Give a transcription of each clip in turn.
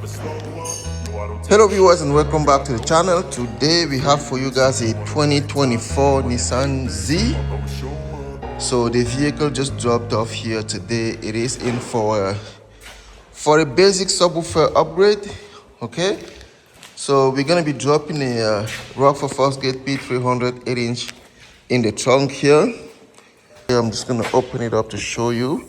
Hello viewers and welcome back to the channel. Today we have for you guys a 2024 Nissan Z. So the vehicle just dropped off here today. It is in for a basic subwoofer upgrade. Okay, so we're gonna be dropping a Rockford Fosgate P300 8-inch in the trunk here. I'm just gonna open it up to show you.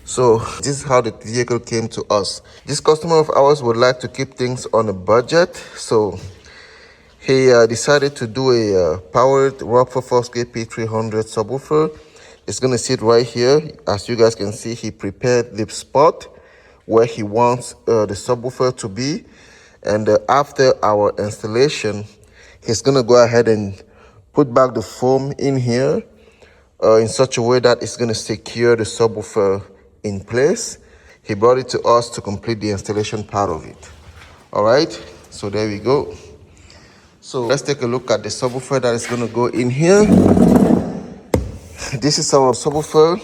So this is how the vehicle came to us. This customer of ours would like to keep things on a budget, so he decided to do a powered Rockford Fosgate P300 subwoofer. It's gonna sit right here. As you guys can see, he prepared the spot where he wants the subwoofer to be, and after our installation, he's gonna go ahead and put back the foam in here in such a way that it's gonna secure the subwoofer in place. He brought it to us to complete the installation part of it. All right, so there we go. So let's take a look at the subwoofer that is going to go in here. This is our subwoofer.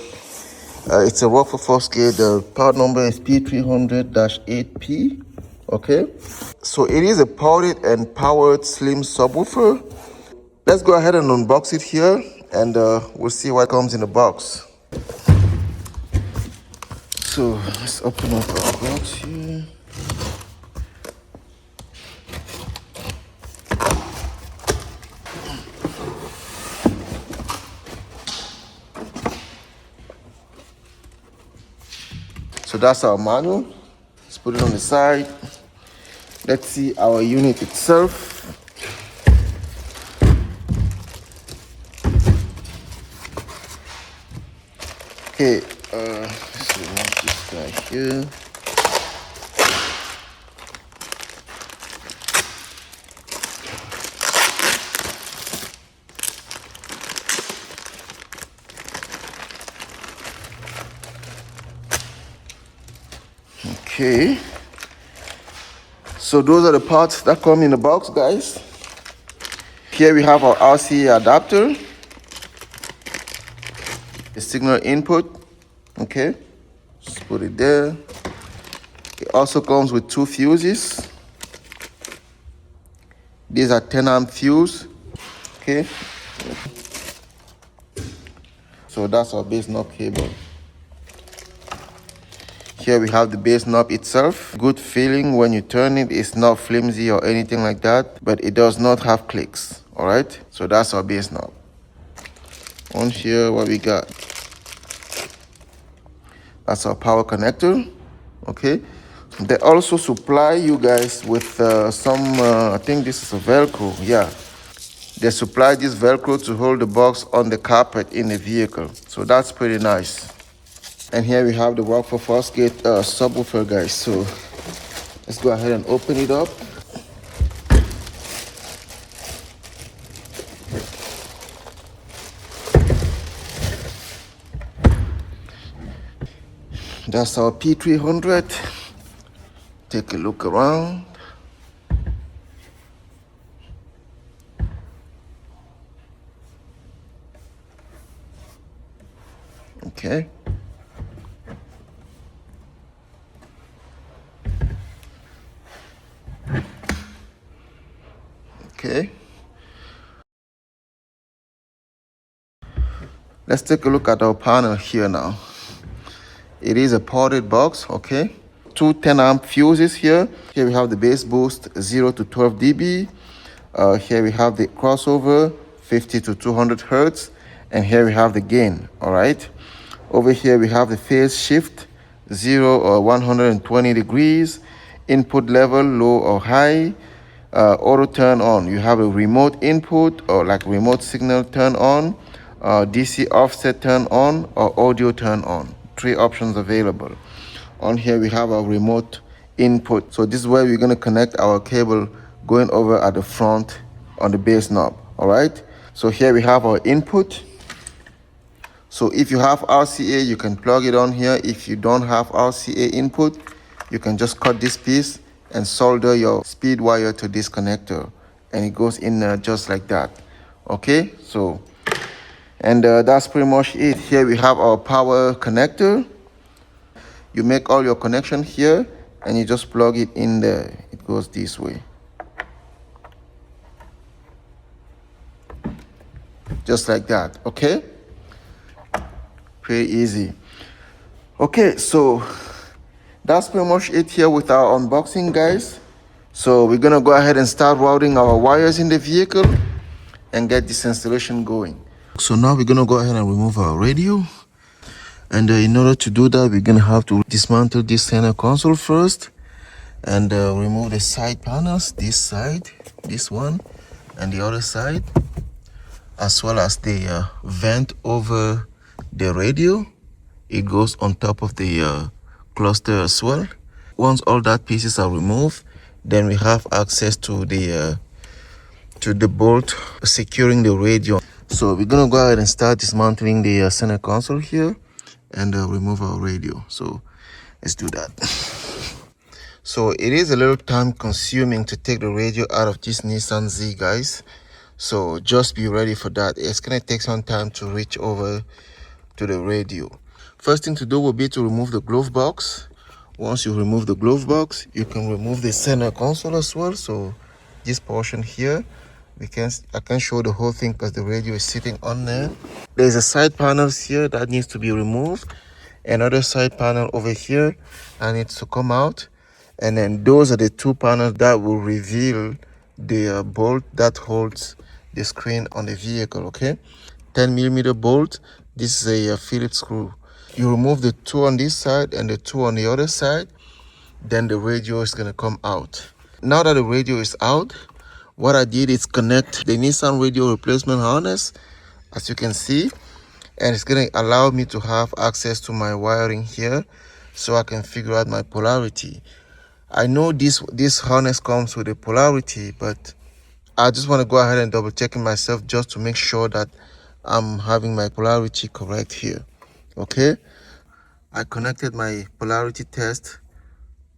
It's a Rockford Fosgate. The part number is P300-8P. Okay, so it is a powered slim subwoofer. Let's go ahead and unbox it here, and we'll see what comes in the box. So let's open up our box here. So that's our manual. Let's put it on the side. Let's see our unit itself. Okay, so want this guy here. Okay, so those are the parts that come in the box, guys. Here we have our RCA adapter, the signal input. Okay, just put it there. It also comes with 2 fuses. These are 10-amp fuse. Okay, so that's our base knob cable. Here we have the base knob itself. Good feeling when you turn it. It's not flimsy or anything like that, but it does not have clicks. All right, so that's our base knob. On here, what we got? That's our power connector. Okay, they also supply you guys with some I think this is a Velcro. Yeah, they supply this Velcro to hold the box on the carpet in the vehicle, so that's pretty nice. And here we have the Rockford Fosgate subwoofer, guys. So let's go ahead and open it up. That's our P300. Take a look around. Okay. Okay. Let's take a look at our panel here now. It is a ported box, okay? 2 10-amp fuses here. Here we have the bass boost 0 to 12 dB. Here we have the crossover 50 to 200 hertz. And here we have the gain, all right? Over here we have the phase shift 0 or 120 degrees. Input level low or high. Auto turn on. You have a remote input or like remote signal turn on. DC offset turn on or audio turn on. 3 options available. On here we have our remote input. So this is where we're going to connect our cable going over at the front on the base knob. All right, so here we have our input. So if you have RCA, you can plug it on here. If you don't have RCA input, you can just cut this piece and solder your speed wire to this connector, and it goes in just like that. Okay, so and that's pretty much it. Here we have our power connector. You make all your connection here, and you just plug it in there. It goes this way, just like that. Okay, pretty easy. Okay, so that's pretty much it here with our unboxing, guys. So we're gonna go ahead and start routing our wires in the vehicle and get this installation going. So now we're gonna go ahead and remove our radio, and in order to do that, we're gonna have to dismantle this center console first and remove the side panels, this side, this one, and the other side, as well as the vent over the radio. It goes on top of the cluster as well. Once all that pieces are removed, then we have access to the bolt securing the radio. So we're gonna go ahead and start dismantling the center console here and remove our radio. So let's do that. So it is a little time consuming to take the radio out of this Nissan Z, guys. So just be ready for that. It's gonna take some time to reach over to the radio. First thing to do will be to remove the glove box. Once you remove the glove box, you can remove the center console as well. So this portion here, I can show the whole thing because the radio is sitting on there. There's a side panels here that needs to be removed. Another side panel over here that needs to come out. And then those are the two panels that will reveal the bolt that holds the screen on the vehicle. Okay, 10mm bolt. This is a Phillips screw. You remove the two on this side and the two on the other side, then the radio is gonna come out. Now that the radio is out, what I did is connect the Nissan radio replacement harness, as you can see, and it's gonna allow me to have access to my wiring here so I can figure out my polarity. I know this harness comes with a polarity, but I just want to go ahead and double check it myself just to make sure that I'm having my polarity correct here. Okay, I connected my polarity test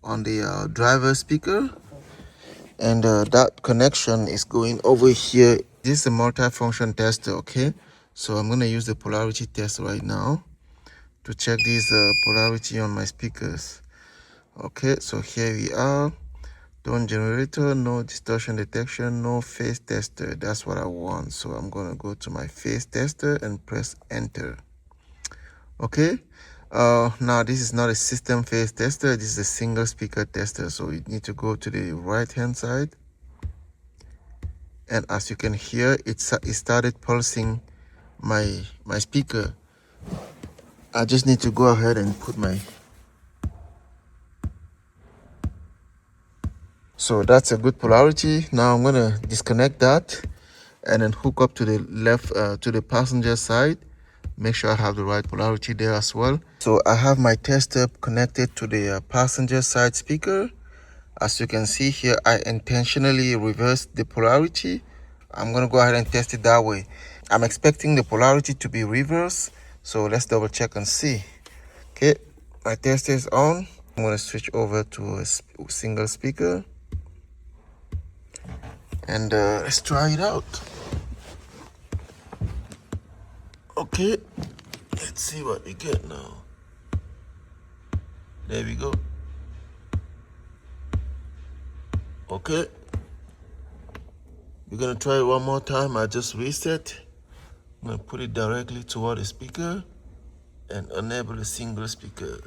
on the driver speaker, and that connection is going over here. This is a multi-function tester. Okay, so I'm going to use the polarity test right now to check this polarity on my speakers. Okay, so here we are. Tone generator, no distortion detection, no phase tester. That's what I want. So I'm going to go to my phase tester and press enter. Okay, now this is not a system phase tester. This is a single speaker tester. So you need to go to the right hand side, and as you can hear, it started pulsing my speaker. I just need to go ahead and put my... So that's a good polarity. Now I'm gonna disconnect that and then hook up to the left, to the passenger side. Make sure I have the right polarity there as well. So I have my tester connected to the passenger side speaker. As you can see here, I intentionally reversed the polarity. I'm gonna go ahead and test it that way. I'm expecting the polarity to be reversed. So let's double check and see. Okay, my tester is on. I'm gonna switch over to a single speaker. And let's try it out. Okay, let's see what we get now. There we go. Okay, we're gonna try it one more time. I just reset. I'm gonna put it directly toward the speaker and enable the single speaker.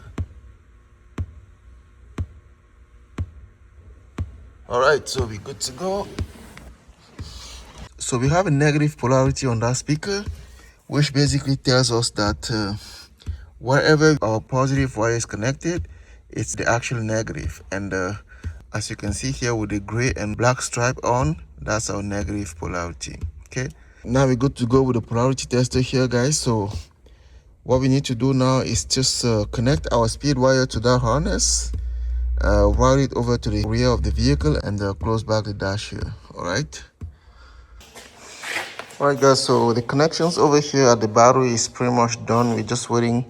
All right, so we're good to go. So we have a negative polarity on that speaker, which basically tells us that wherever our positive wire is connected, it's the actual negative. And as you can see here with the gray and black stripe on, that's our negative polarity. Okay, now we're good to go with the polarity tester here, guys. So what we need to do now is just connect our speed wire to that harness, route it over to the rear of the vehicle, and close back the dash here. All right. Alright guys, so the connections over here at the battery is pretty much done. We're just waiting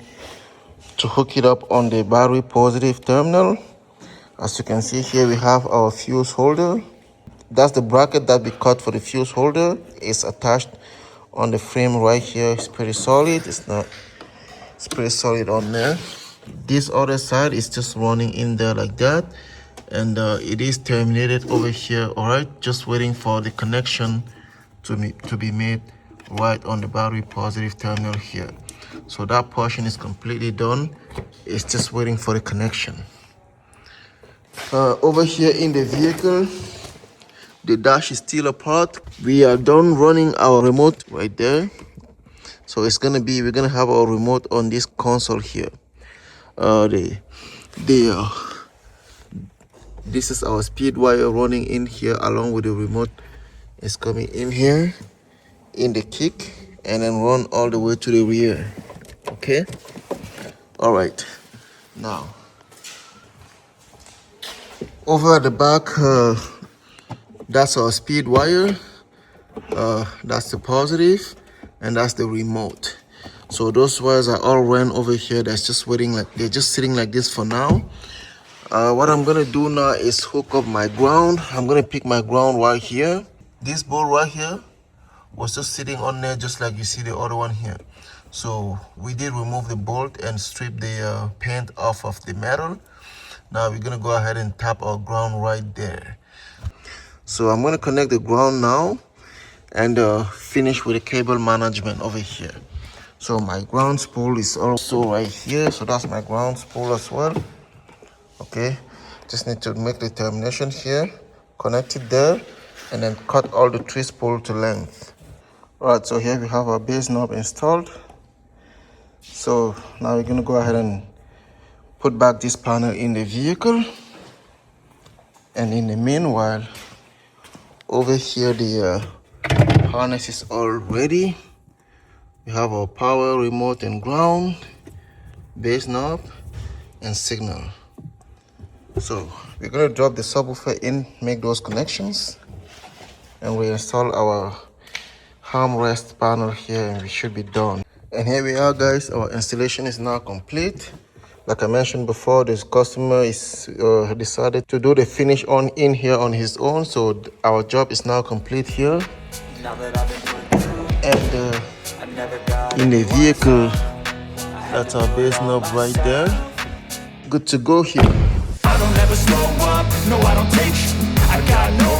to hook it up on the battery positive terminal. As you can see here, we have our fuse holder. That's the bracket that we cut for the fuse holder. It's attached on the frame right here. It's pretty solid. It's pretty solid on there. This other side is just running in there like that, and it is terminated over here. All right, just waiting for the connection to be made right on the battery positive terminal here. So that portion is completely done. It's just waiting for the connection. Over here in the vehicle, the dash is still apart. We are done running our remote right there. So we're gonna have our remote on this console here. This is our speed wire running in here along with the remote. It's coming in here in the kick and then run all the way to the rear. Okay, all right. Now over at the back, that's our speed wire, that's the positive, and that's the remote. So those wires are all run over here. That's just waiting, like they're just sitting like this for now. What I'm gonna do now is hook up my ground. I'm gonna pick my ground right here. This bolt right here was just sitting on there just like you see the other one here. So we did remove the bolt and strip the paint off of the metal. Now we're gonna go ahead and tap our ground right there. So I'm gonna connect the ground now and finish with the cable management over here. So my ground spool is also right here. So that's my ground spool as well. Okay, just need to make the termination here, connect it there, and then cut all the 3 spool to length. All right, so here we have our base knob installed. So now we're gonna go ahead and put back this panel in the vehicle. And in the meanwhile, over here the harness is all ready. We have our power, remote, and ground, base knob, and signal. So we're gonna drop the subwoofer in, make those connections, and we install our armrest panel here, and we should be done. And here we are, guys. Our installation is now complete. Like I mentioned before, this customer is decided to do the finish on in here on his own. So our job is now complete here. And in the vehicle, that's our base knob right there. Good to go here. I don't ever slow up, no I don't take I got no